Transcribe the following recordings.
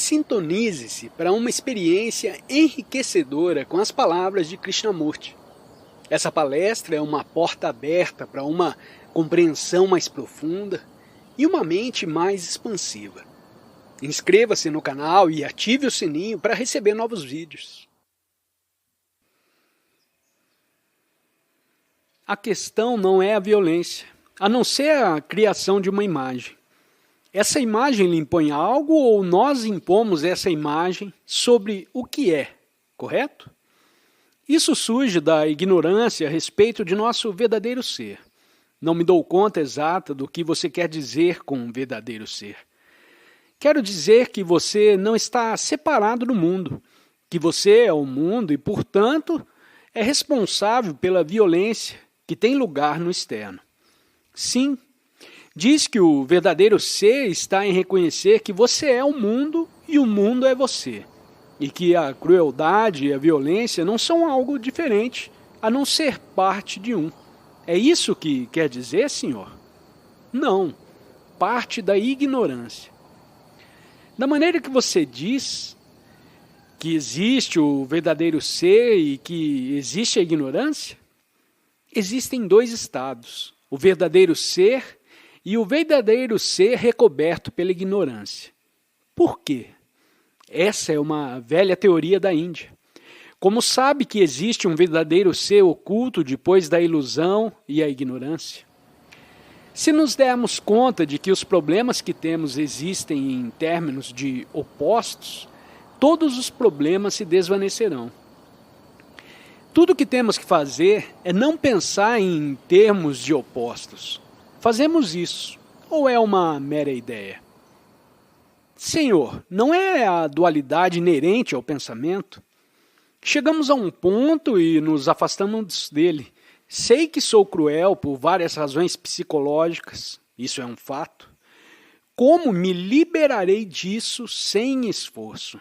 Sintonize-se para uma experiência enriquecedora com as palavras de Krishnamurti. Essa palestra é uma porta aberta para uma compreensão mais profunda e uma mente mais expansiva. Inscreva-se no canal e ative o sininho para receber novos vídeos. A questão não é a violência, a não ser a criação de uma imagem. Essa imagem lhe impõe algo ou nós impomos essa imagem sobre o que é, correto? Isso surge da ignorância a respeito de nosso verdadeiro ser. Não me dou conta exata do que você quer dizer com verdadeiro ser. Quero dizer que você não está separado do mundo, que você é o mundo e, portanto, é responsável pela violência que tem lugar no externo. Sim, diz que o verdadeiro ser está em reconhecer que você é o mundo e o mundo é você, e que a crueldade e a violência não são algo diferente, a não ser parte de um. É isso que quer dizer, senhor? Não, parte da ignorância. Da maneira que você diz que existe o verdadeiro ser e que existe a ignorância, existem dois estados, o verdadeiro ser e o verdadeiro ser recoberto pela ignorância. Por quê? Essa é uma velha teoria da Índia. Como sabe que existe um verdadeiro ser oculto depois da ilusão e a ignorância? Se nos dermos conta de que os problemas que temos existem em termos de opostos, todos os problemas se desvanecerão. Tudo o que temos que fazer é não pensar em termos de opostos. Fazemos isso, ou é uma mera ideia? Senhor, não é a dualidade inerente ao pensamento? Chegamos a um ponto e nos afastamos dele. Sei que sou cruel por várias razões psicológicas, isso é um fato. Como me liberarei disso sem esforço?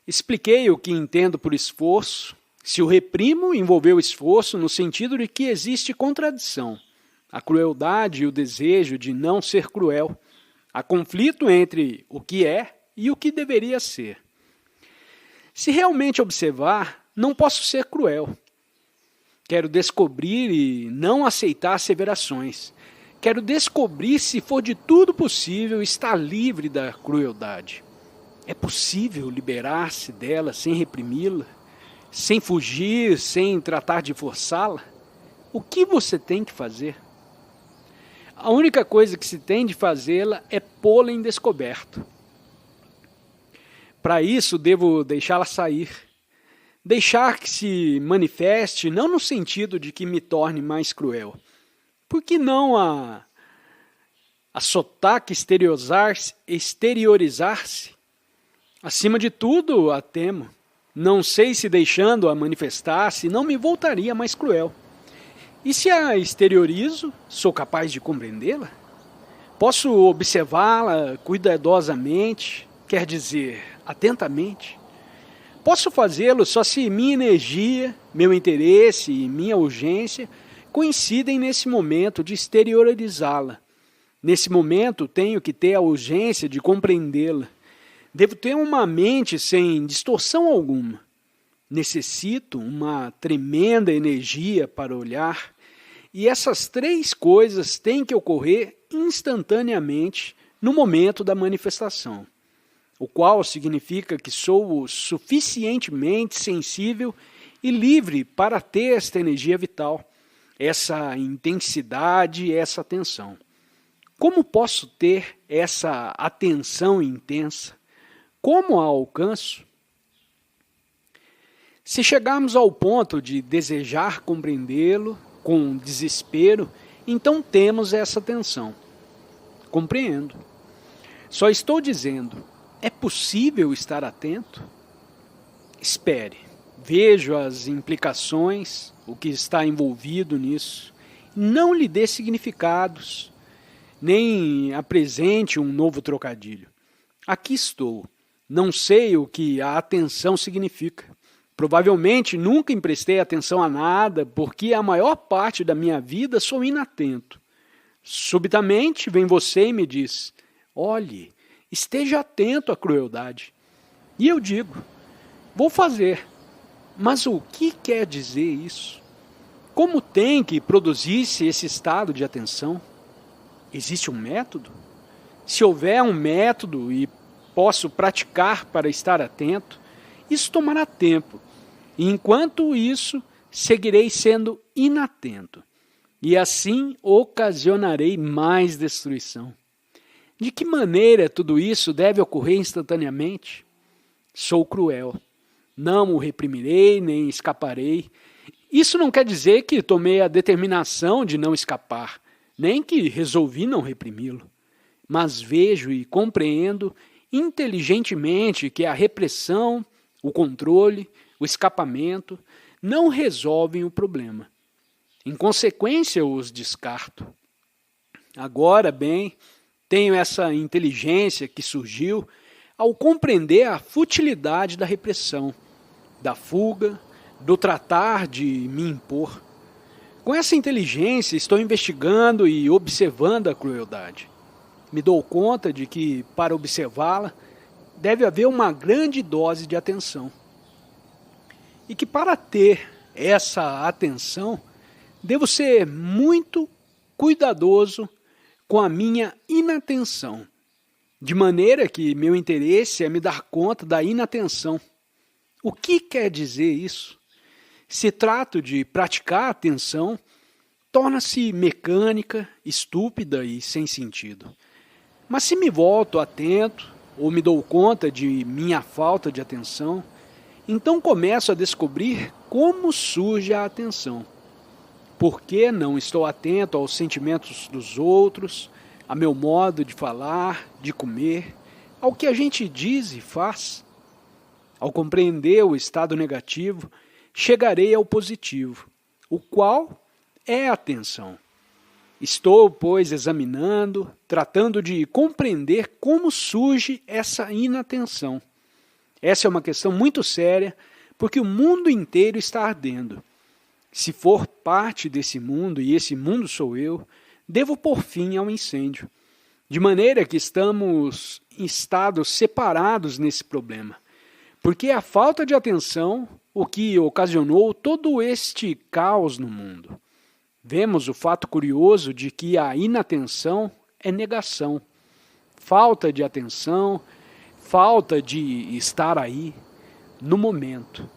Expliquei o que entendo por esforço. Se o reprimo, envolveu esforço no sentido de que existe contradição. A crueldade e o desejo de não ser cruel. Há conflito entre o que é e o que deveria ser. Se realmente observar, não posso ser cruel. Quero descobrir e não aceitar asseverações. Quero descobrir se for de tudo possível estar livre da crueldade. É possível liberar-se dela sem reprimi-la? Sem fugir, sem tratar de forçá-la? O que você tem que fazer? A única coisa que se tem de fazê-la é pô-la em descoberto. Para isso, devo deixá-la sair. Deixar que se manifeste, não no sentido de que me torne mais cruel. Por que não a sotaque exteriorizar-se? Acima de tudo, a temo. Não sei se deixando-a manifestar-se, não me voltaria mais cruel. E se a exteriorizo, sou capaz de compreendê-la? Posso observá-la cuidadosamente, quer dizer, atentamente? Posso fazê-lo só se minha energia, meu interesse e minha urgência coincidem nesse momento de exteriorizá-la. Nesse momento tenho que ter a urgência de compreendê-la. Devo ter uma mente sem distorção alguma. Necessito uma tremenda energia para olhar, e essas três coisas têm que ocorrer instantaneamente no momento da manifestação, o qual significa que sou o suficientemente sensível e livre para ter esta energia vital, essa intensidade e essa atenção. Como posso ter essa atenção intensa? Como a alcanço? Se chegarmos ao ponto de desejar compreendê-lo com desespero, então temos essa tensão. Compreendo. Só estou dizendo, é possível estar atento? Espere, vejo as implicações, o que está envolvido nisso. Não lhe dê significados, nem apresente um novo trocadilho. Aqui estou. Não sei o que a atenção significa. Provavelmente nunca emprestei atenção a nada, porque a maior parte da minha vida sou inatento. Subitamente vem você e me diz, olhe, esteja atento à crueldade. E eu digo, vou fazer. Mas o que quer dizer isso? Como tem que produzir-se esse estado de atenção? Existe um método? Se houver um método e posso praticar para estar atento, isso tomará tempo. E enquanto isso, seguirei sendo inatento. E assim ocasionarei mais destruição. De que maneira tudo isso deve ocorrer instantaneamente? Sou cruel. Não o reprimirei, nem escaparei. Isso não quer dizer que tomei a determinação de não escapar, nem que resolvi não reprimi-lo. Mas vejo e compreendo inteligentemente que a repressão, o controle, o escapamento não resolvem o problema. Em consequência, os descarto. Agora, bem, tenho essa inteligência que surgiu ao compreender a futilidade da repressão, da fuga, do tratar de me impor. Com essa inteligência, estou investigando e observando a crueldade. Me dou conta de que, para observá-la, deve haver uma grande dose de atenção. E que para ter essa atenção, devo ser muito cuidadoso com a minha inatenção, de maneira que meu interesse é me dar conta da inatenção. O que quer dizer isso? Se trato de praticar a atenção, torna-se mecânica, estúpida e sem sentido. Mas se me volto atento, ou me dou conta de minha falta de atenção, então começo a descobrir como surge a atenção. Por que não estou atento aos sentimentos dos outros, a meu modo de falar, de comer, ao que a gente diz e faz? Ao compreender o estado negativo, chegarei ao positivo, o qual é a atenção. Estou, pois, examinando, tratando de compreender como surge essa inatenção. Essa é uma questão muito séria, porque o mundo inteiro está ardendo. Se for parte desse mundo, e esse mundo sou eu, devo pôr fim ao incêndio. De maneira que estamos em estados separados nesse problema. Porque é a falta de atenção o que ocasionou todo este caos no mundo. Vemos o fato curioso de que a inatenção é negação. Falta de atenção, falta de estar aí, no momento.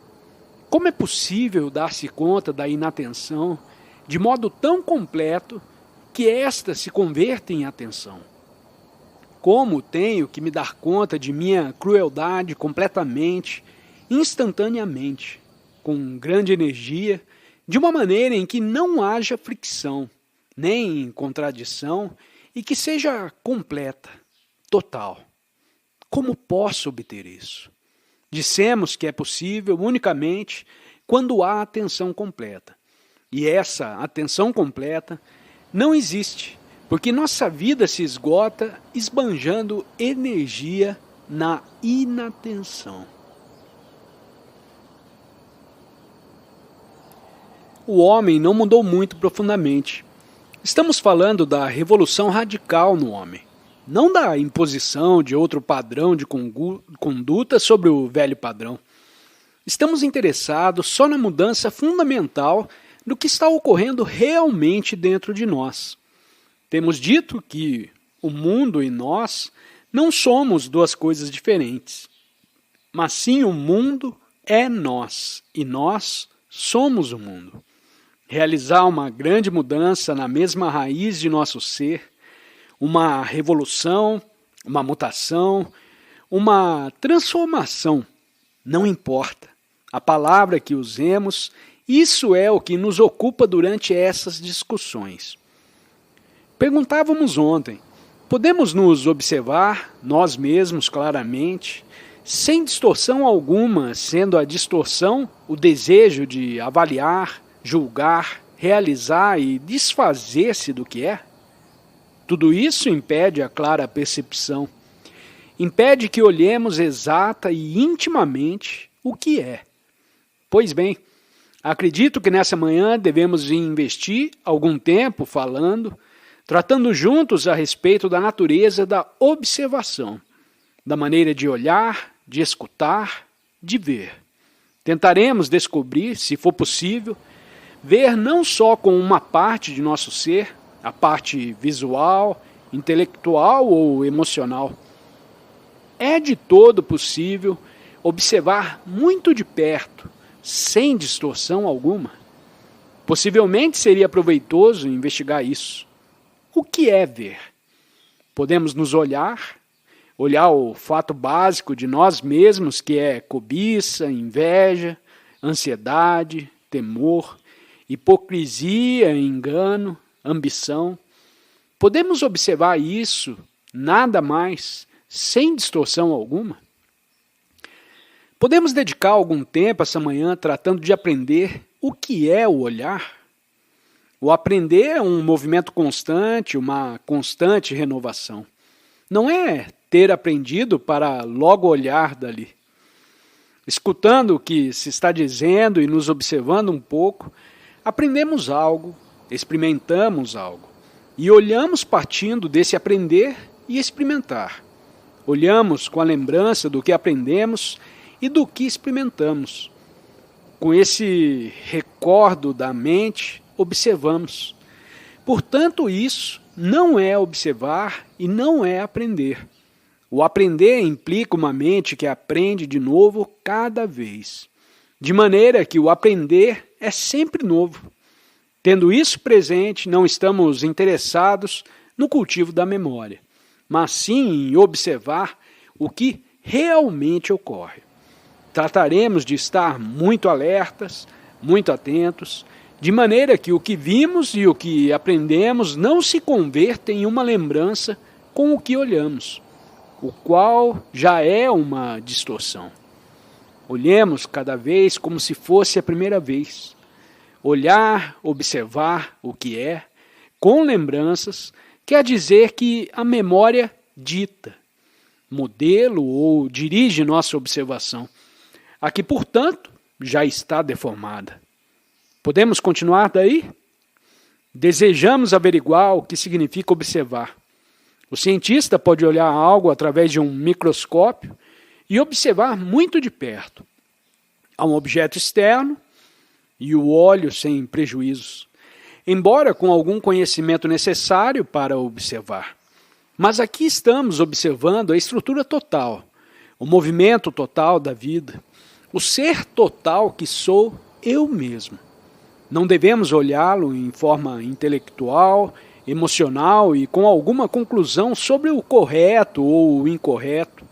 Como é possível dar-se conta da inatenção de modo tão completo que esta se converta em atenção? Como tenho que me dar conta de minha crueldade completamente, instantaneamente, com grande energia, de uma maneira em que não haja fricção, nem contradição, e que seja completa, total? Como posso obter isso? Dissemos que é possível unicamente quando há atenção completa. E essa atenção completa não existe, porque nossa vida se esgota esbanjando energia na inatenção. O homem não mudou muito profundamente. Estamos falando da revolução radical no homem, não da imposição de outro padrão de conduta sobre o velho padrão. Estamos interessados só na mudança fundamental do que está ocorrendo realmente dentro de nós. Temos dito que o mundo e nós não somos duas coisas diferentes, mas sim o mundo é nós e nós somos o mundo. Realizar uma grande mudança na mesma raiz de nosso ser, uma revolução, uma mutação, uma transformação, não importa. A palavra que usemos, isso é o que nos ocupa durante essas discussões. Perguntávamos ontem, podemos nos observar, nós mesmos claramente, sem distorção alguma, sendo a distorção o desejo de avaliar, julgar, realizar e desfazer-se do que é? Tudo isso impede a clara percepção, impede que olhemos exata e intimamente o que é. Pois bem, acredito que nessa manhã devemos investir algum tempo falando, tratando juntos a respeito da natureza da observação, da maneira de olhar, de escutar, de ver. Tentaremos descobrir, se for possível, ver não só com uma parte de nosso ser, a parte visual, intelectual ou emocional. É de todo possível observar muito de perto, sem distorção alguma. Possivelmente seria proveitoso investigar isso. O que é ver? Podemos nos olhar o fato básico de nós mesmos, que é cobiça, inveja, ansiedade, temor, hipocrisia, engano, ambição. Podemos observar isso, nada mais, sem distorção alguma? Podemos dedicar algum tempo essa manhã tratando de aprender o que é o olhar? O aprender é um movimento constante, uma constante renovação. Não é ter aprendido para logo olhar dali. Escutando o que se está dizendo e nos observando um pouco, aprendemos algo, experimentamos algo. E olhamos partindo desse aprender e experimentar. Olhamos com a lembrança do que aprendemos e do que experimentamos. Com esse recordo da mente, observamos. Portanto, isso não é observar e não é aprender. O aprender implica uma mente que aprende de novo cada vez. De maneira que o aprender é sempre novo. Tendo isso presente, não estamos interessados no cultivo da memória, mas sim em observar o que realmente ocorre. Trataremos de estar muito alertas, muito atentos, de maneira que o que vimos e o que aprendemos não se convertem em uma lembrança com o que olhamos, o qual já é uma distorção. Olhemos cada vez como se fosse a primeira vez. Olhar, observar o que é, com lembranças, quer dizer que a memória dita, modelo ou dirige nossa observação. A que, portanto, já está deformada. Podemos continuar daí? Desejamos averiguar o que significa observar. O cientista pode olhar algo através de um microscópio e observar muito de perto. Há um objeto externo e o olho sem prejuízos, embora com algum conhecimento necessário para observar. Mas aqui estamos observando a estrutura total, o movimento total da vida, o ser total que sou eu mesmo. Não devemos olhá-lo em forma intelectual, emocional e com alguma conclusão sobre o correto ou o incorreto,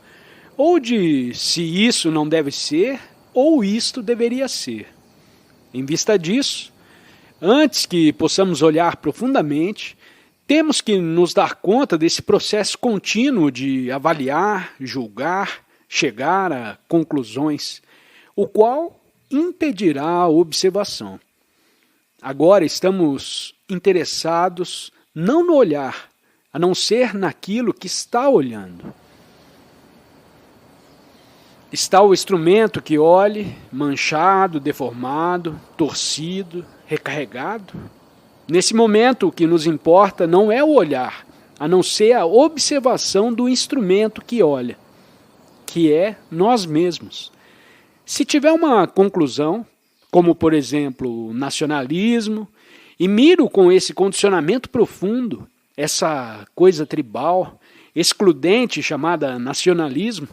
ou de se isso não deve ser ou isto deveria ser. Em vista disso, antes que possamos olhar profundamente, temos que nos dar conta desse processo contínuo de avaliar, julgar, chegar a conclusões, o qual impedirá a observação. Agora estamos interessados não no olhar, a não ser naquilo que está olhando. Está o instrumento que olhe, manchado, deformado, torcido, recarregado? Nesse momento, o que nos importa não é o olhar, a não ser a observação do instrumento que olha, que é nós mesmos. Se tiver uma conclusão, como por exemplo o nacionalismo, e miro com esse condicionamento profundo, essa coisa tribal, excludente chamada nacionalismo,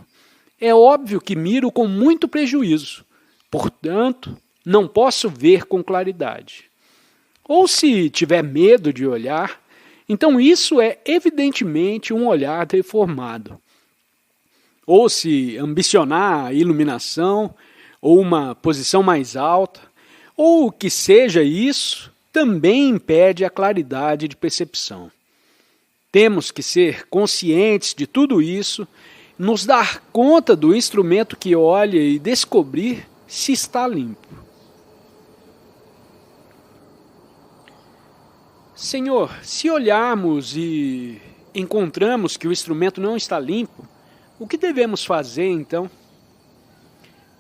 é óbvio que miro com muito prejuízo, portanto, não posso ver com claridade. Ou se tiver medo de olhar, então isso é evidentemente um olhar deformado. Ou se ambicionar a iluminação, ou uma posição mais alta, ou o que seja isso, também impede a claridade de percepção. Temos que ser conscientes de tudo isso, nos dar conta do instrumento que olha e descobrir se está limpo. Senhor, se olharmos e encontramos que o instrumento não está limpo, o que devemos fazer então?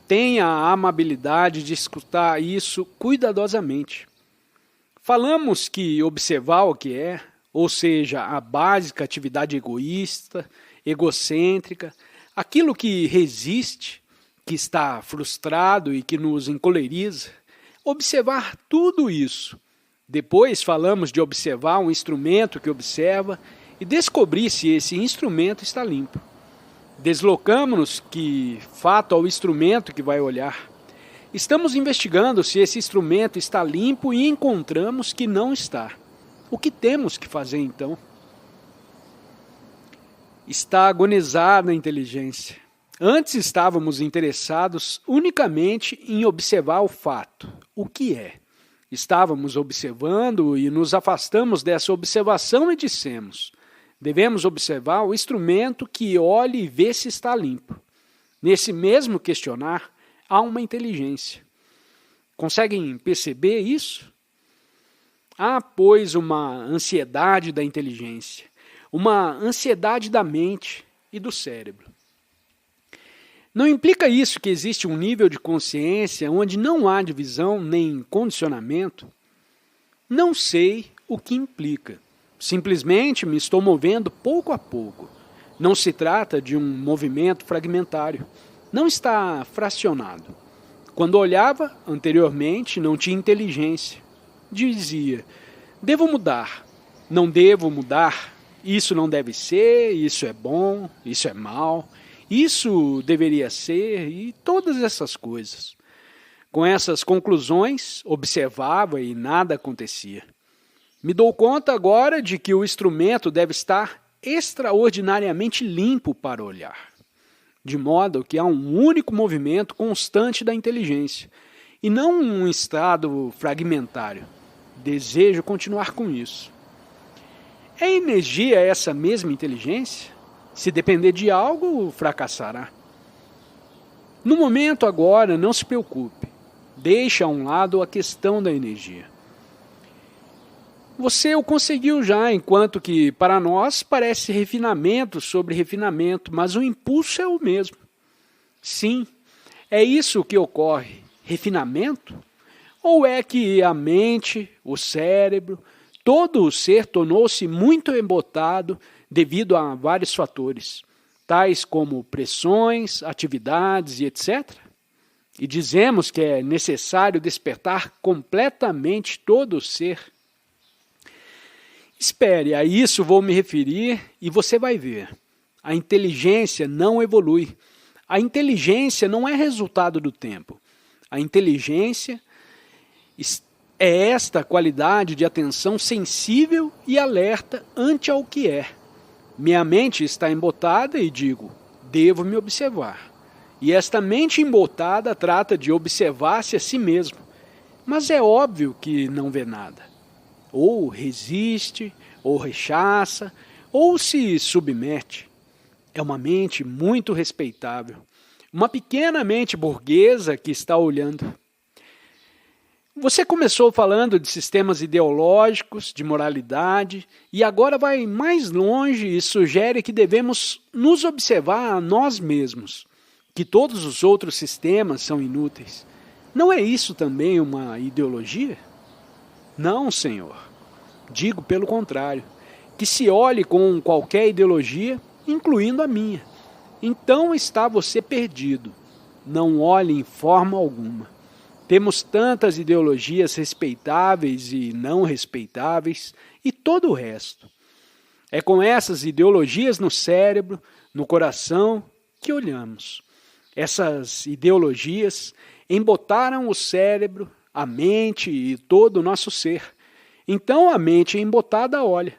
Tenha a amabilidade de escutar isso cuidadosamente. Falamos que observar o que é, ou seja, a básica atividade egoísta, egocêntrica, Aquilo que resiste, que está frustrado e que nos encoleriza, observar tudo isso. Depois falamos de observar um instrumento que observa e descobrir se esse instrumento está limpo. Deslocamos-nos que fato ao instrumento que vai olhar. Estamos investigando se esse instrumento está limpo e encontramos que não está. O que temos que fazer então? Está agonizada a inteligência. Antes estávamos interessados unicamente em observar o fato, o que é. Estávamos observando e nos afastamos dessa observação e dissemos: devemos observar o instrumento que olhe e vê se está limpo. Nesse mesmo questionar, há uma inteligência. Conseguem perceber isso? Há, pois, uma ansiedade da inteligência, uma ansiedade da mente e do cérebro. Não implica isso que existe um nível de consciência onde não há divisão nem condicionamento? Não sei o que implica. Simplesmente me estou movendo pouco a pouco. Não se trata de um movimento fragmentário. Não está fracionado. Quando olhava anteriormente, não tinha inteligência. Dizia: devo mudar, não devo mudar, isso não deve ser, isso é bom, isso é mal, isso deveria ser e todas essas coisas. Com essas conclusões, observava e nada acontecia. Me dou conta agora de que o instrumento deve estar extraordinariamente limpo para olhar, de modo que há um único movimento constante da inteligência, e não um estado fragmentário. Desejo continuar com isso. É energia essa mesma inteligência? Se depender de algo, fracassará. No momento agora, não se preocupe. Deixe a um lado a questão da energia. Você o conseguiu já, enquanto que para nós parece refinamento sobre refinamento, mas o impulso é o mesmo. Sim, é isso que ocorre. Refinamento? Ou é que a mente, o cérebro, todo o ser tornou-se muito embotado devido a vários fatores, tais como pressões, atividades e etc.? E dizemos que é necessário despertar completamente todo o ser. Espere, a isso vou me referir e você vai ver. A inteligência não evolui. A inteligência não é resultado do tempo. A inteligência é esta qualidade de atenção sensível e alerta ante ao que é. Minha mente está embotada e digo: devo me observar. E esta mente embotada trata de observar-se a si mesmo. Mas é óbvio que não vê nada. Ou resiste, ou rechaça, ou se submete. É uma mente muito respeitável. Uma pequena mente burguesa que está olhando. Você começou falando de sistemas ideológicos, de moralidade, e agora vai mais longe e sugere que devemos nos observar a nós mesmos, que todos os outros sistemas são inúteis. Não é isso também uma ideologia? Não, senhor. Digo pelo contrário, que se olhe com qualquer ideologia, incluindo a minha. Então está você perdido. Não olhe em forma alguma. Temos tantas ideologias respeitáveis e não respeitáveis e todo o resto. É com essas ideologias no cérebro, no coração, que olhamos. Essas ideologias embotaram o cérebro, a mente e todo o nosso ser. Então a mente embotada olha.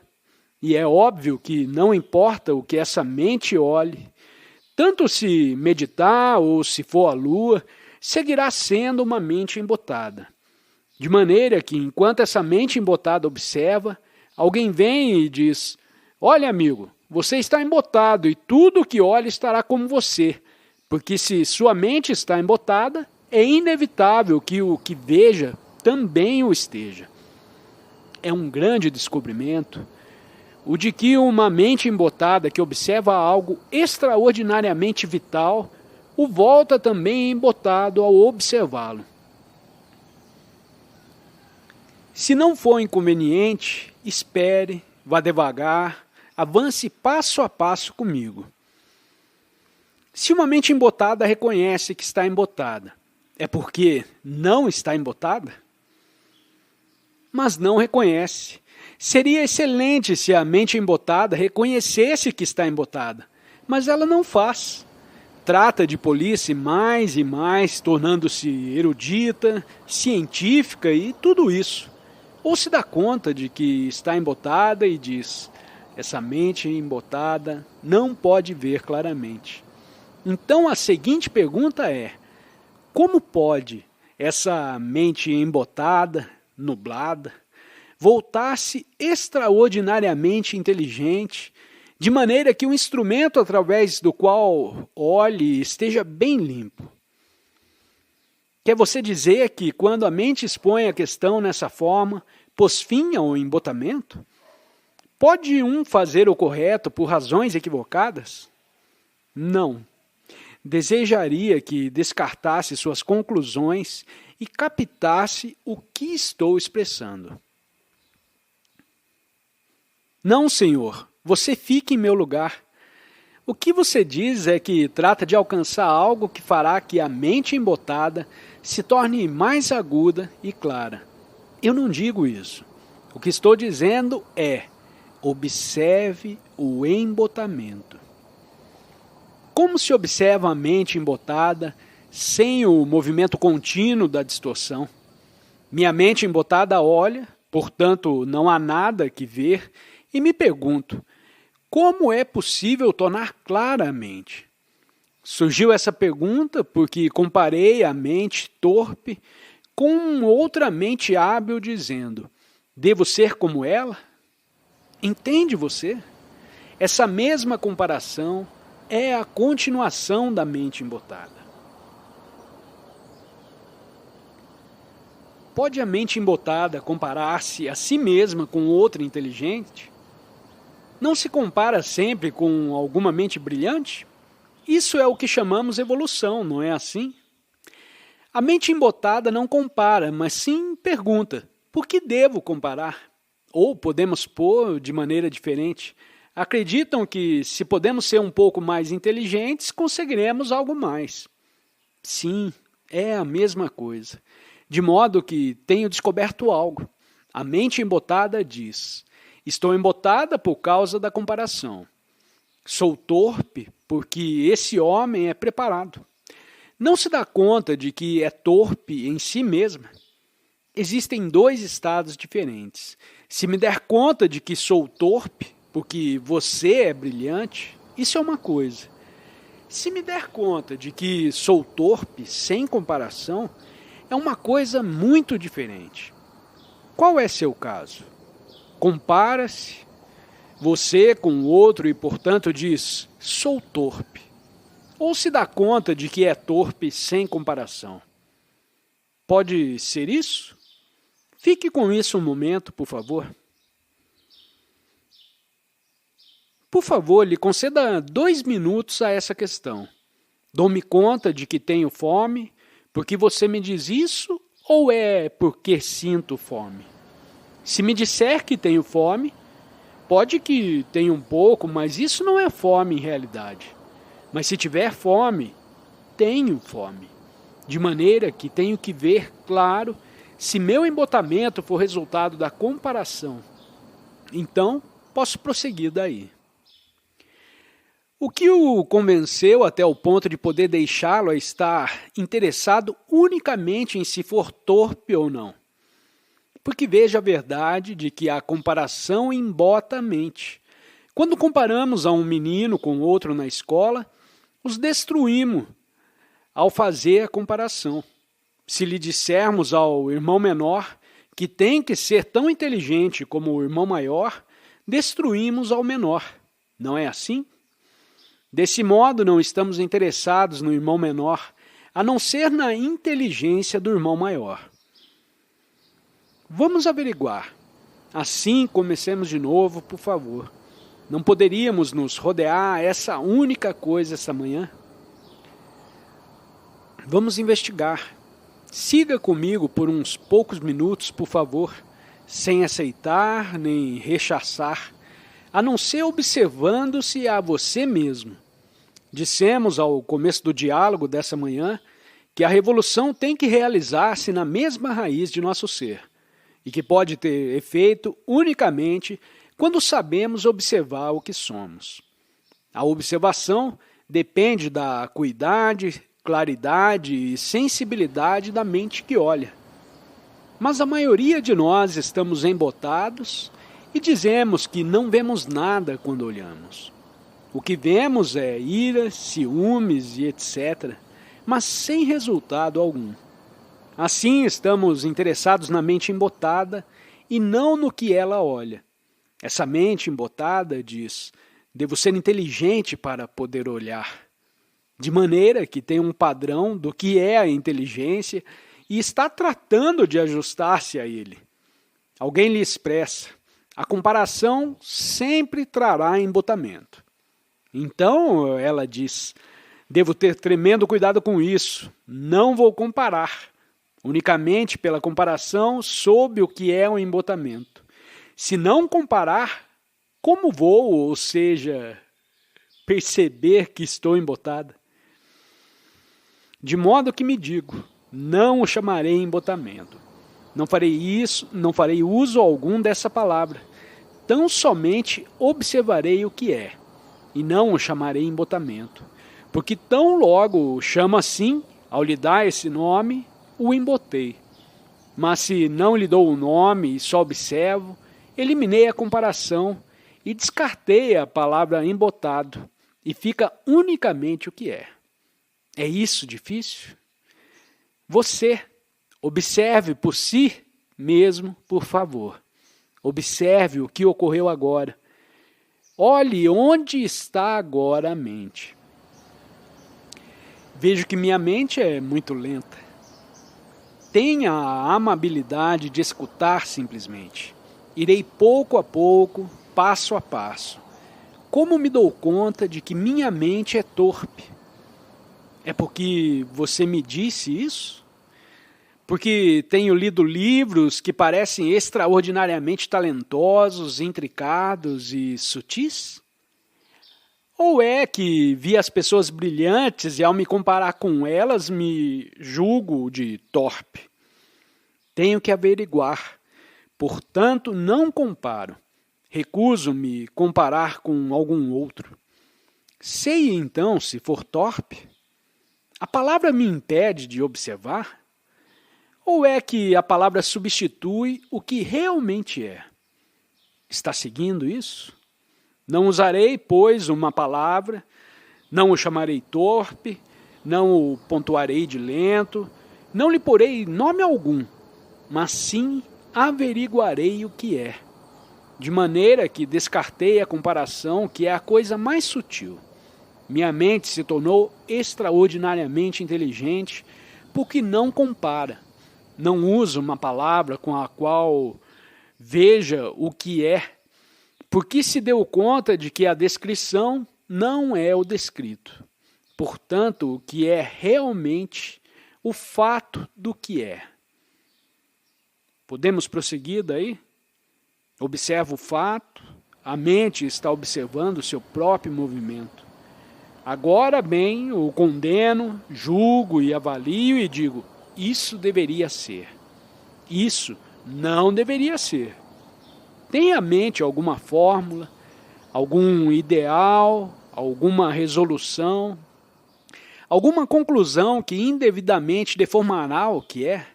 E é óbvio que não importa o que essa mente olhe, tanto se meditar ou se for a lua, seguirá sendo uma mente embotada. De maneira que, enquanto essa mente embotada observa, alguém vem e diz: olha, amigo, você está embotado e tudo que olha estará como você, porque se sua mente está embotada, é inevitável que o que veja também o esteja. É um grande descobrimento o de que uma mente embotada que observa algo extraordinariamente vital o volta também embotado ao observá-lo. Se não for inconveniente, espere, vá devagar, avance passo a passo comigo. Se uma mente embotada reconhece que está embotada, é porque não está embotada? Mas não reconhece. Seria excelente se a mente embotada reconhecesse que está embotada, mas ela não faz. Trata de polir-se mais e mais, tornando-se erudita, científica e tudo isso. Ou se dá conta de que está embotada e diz: essa mente embotada não pode ver claramente. Então a seguinte pergunta é: como pode essa mente embotada, nublada, voltar-se extraordinariamente inteligente, de maneira que o instrumento através do qual olhe esteja bem limpo? Quer você dizer que quando a mente expõe a questão nessa forma, pôs fim ao embotamento? Pode um fazer o correto por razões equivocadas? Não. Desejaria que descartasse suas conclusões e captasse o que estou expressando. Não, senhor, você fique em meu lugar. O que você diz é que trata de alcançar algo que fará que a mente embotada se torne mais aguda e clara. Eu não digo isso. O que estou dizendo é: observe o embotamento. Como se observa a mente embotada sem o movimento contínuo da distorção? Minha mente embotada olha, portanto não há nada que ver, e me pergunto: como é possível tornar clara a mente? Surgiu essa pergunta porque comparei a mente torpe com outra mente hábil dizendo: devo ser como ela? Entende você? Essa mesma comparação é a continuação da mente embotada. Pode a mente embotada comparar-se a si mesma com outra inteligente? Não se compara sempre com alguma mente brilhante? Isso é o que chamamos evolução, não é assim? A mente embotada não compara, mas sim pergunta: por que devo comparar? Ou podemos pôr de maneira diferente: acreditam que se podemos ser um pouco mais inteligentes, conseguiremos algo mais. Sim, é a mesma coisa. De modo que tenho descoberto algo. A mente embotada diz: estou embotada por causa da comparação. Sou torpe porque esse homem é preparado. Não se dá conta de que é torpe em si mesma? Existem dois estados diferentes. Se me der conta de que sou torpe porque você é brilhante, isso é uma coisa. Se me der conta de que sou torpe sem comparação, é uma coisa muito diferente. Qual é seu caso? Compara-se você com o outro e, portanto, diz: sou torpe. Ou se dá conta de que é torpe sem comparação? Pode ser isso? Fique com isso um momento, por favor. Por favor, lhe conceda 2 minutos a essa questão. Dou-me conta de que tenho fome porque você me diz isso ou é porque sinto fome? Se me disser que tenho fome, pode que tenha um pouco, mas isso não é fome em realidade. Mas se tiver fome, tenho fome. De maneira que tenho que ver claro se meu embotamento for resultado da comparação. Então, posso prosseguir daí. O que o convenceu até o ponto de poder deixá-lo a estar interessado unicamente em se for torpe ou não? Porque veja a verdade de que a comparação embota a mente. Quando comparamos a um menino com outro na escola, os destruímos ao fazer a comparação. Se lhe dissermos ao irmão menor que tem que ser tão inteligente como o irmão maior, destruímos ao menor. Não é assim? Desse modo, não estamos interessados no irmão menor, a não ser na inteligência do irmão maior. Vamos averiguar. Assim, comecemos de novo, por favor. Não poderíamos nos rodear essa única coisa essa manhã? Vamos investigar. Siga comigo por uns poucos minutos, por favor, sem aceitar nem rechaçar, a não ser observando-se a você mesmo. Dissemos ao começo do diálogo dessa manhã que a revolução tem que realizar-se na mesma raiz de nosso ser e que pode ter efeito unicamente quando sabemos observar o que somos. A observação depende da acuidade, claridade e sensibilidade da mente que olha. Mas a maioria de nós estamos embotados e dizemos que não vemos nada quando olhamos. O que vemos é ira, ciúmes e etc., mas sem resultado algum. Assim estamos interessados na mente embotada e não no que ela olha. Essa mente embotada diz: devo ser inteligente para poder olhar. De maneira que tem um padrão do que é a inteligência e está tratando de ajustar-se a ele. Alguém lhe expressa: a comparação sempre trará embotamento. Então ela diz: devo ter tremendo cuidado com isso, não vou comparar. Unicamente pela comparação soube o que é um embotamento. Se não comparar, como vou, ou seja, perceber que estou embotada? De modo que me digo, não o chamarei embotamento. Não farei uso algum dessa palavra. Tão somente observarei o que é, e não o chamarei embotamento. Porque tão logo o chamo assim, ao lhe dar esse nome, o embotei. Mas se não lhe dou o nome e só observo, eliminei a comparação e descartei a palavra embotado, e fica unicamente o que é. É isso difícil? Você, observe por si mesmo, por favor. Observe o que ocorreu agora. Olhe onde está agora a mente. Vejo que minha mente é muito lenta. Tenha a amabilidade de escutar simplesmente. Irei pouco a pouco, passo a passo. Como me dou conta de que minha mente é torpe? É porque você me disse isso? Porque tenho lido livros que parecem extraordinariamente talentosos, intricados e sutis? Ou é que vi as pessoas brilhantes e ao me comparar com elas me julgo de torpe? Tenho que averiguar, portanto não comparo. Recuso-me comparar com algum outro. Sei então se for torpe? A palavra me impede de observar? Ou é que a palavra substitui o que realmente é? Está seguindo isso? Não usarei, pois, uma palavra, não o chamarei torpe, não o pontuarei de lento, não lhe porei nome algum, mas sim averiguarei o que é, de maneira que descartei a comparação, que é a coisa mais sutil. Minha mente se tornou extraordinariamente inteligente porque não compara. Não usa uma palavra com a qual veja o que é, porque se deu conta de que a descrição não é o descrito. Portanto, o que é realmente o fato do que é. Podemos prosseguir daí? Observa o fato, a mente está observando o seu próprio movimento. Agora bem, o condeno, julgo e avalio e digo: isso deveria ser. Isso não deveria ser. Tem à mente alguma fórmula, algum ideal, alguma resolução, alguma conclusão que indevidamente deformará o que é?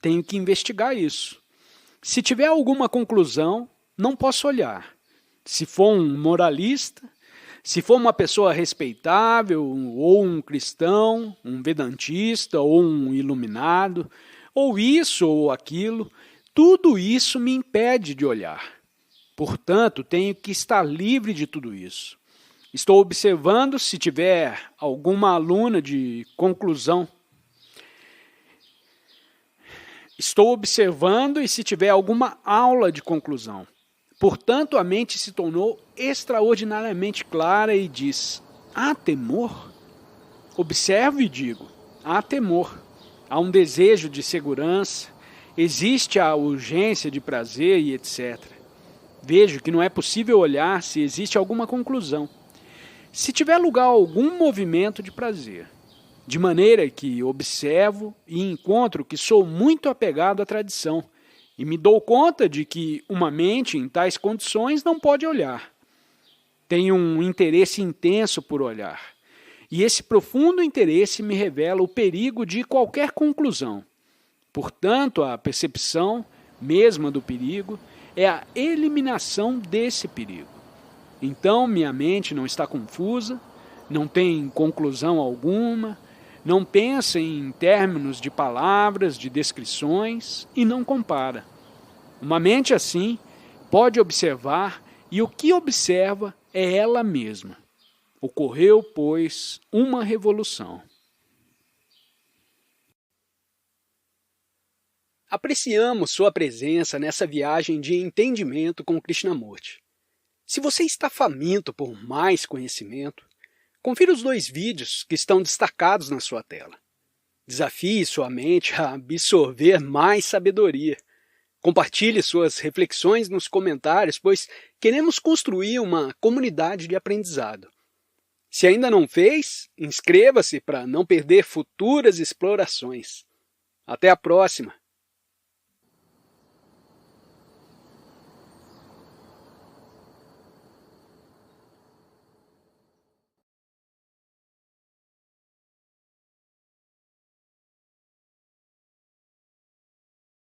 Tenho que investigar isso. Se tiver alguma conclusão, não posso olhar. Se for um moralista, se for uma pessoa respeitável, ou um cristão, um vedantista, ou um iluminado, ou isso ou aquilo, tudo isso me impede de olhar. Portanto, tenho que estar livre de tudo isso. Estou observando se tiver alguma aluna de conclusão. Estou observando e se tiver alguma aula de conclusão. Portanto, a mente se tornou extraordinariamente clara e diz: há temor? Observo e digo: há temor. Há um desejo de segurança, existe a urgência de prazer e etc. Vejo que não é possível olhar se existe alguma conclusão. se tiver lugar algum movimento de prazer, de maneira que observo e encontro que sou muito apegado à tradição, e me dou conta de que uma mente em tais condições não pode olhar. Tenho um interesse intenso por olhar, e esse profundo interesse me revela o perigo de qualquer conclusão. Portanto, a percepção mesma do perigo é a eliminação desse perigo. Então, minha mente não está confusa, não tem conclusão alguma, não pensa em términos de palavras, de descrições e não compara. Uma mente assim pode observar e o que observa é ela mesma. Ocorreu, pois, uma revolução. Apreciamos sua presença nessa viagem de entendimento com Krishnamurti. Se você está faminto por mais conhecimento, confira os 2 vídeos que estão destacados na sua tela. Desafie sua mente a absorver mais sabedoria. Compartilhe suas reflexões nos comentários, pois queremos construir uma comunidade de aprendizado. Se ainda não fez, inscreva-se para não perder futuras explorações. Até a próxima!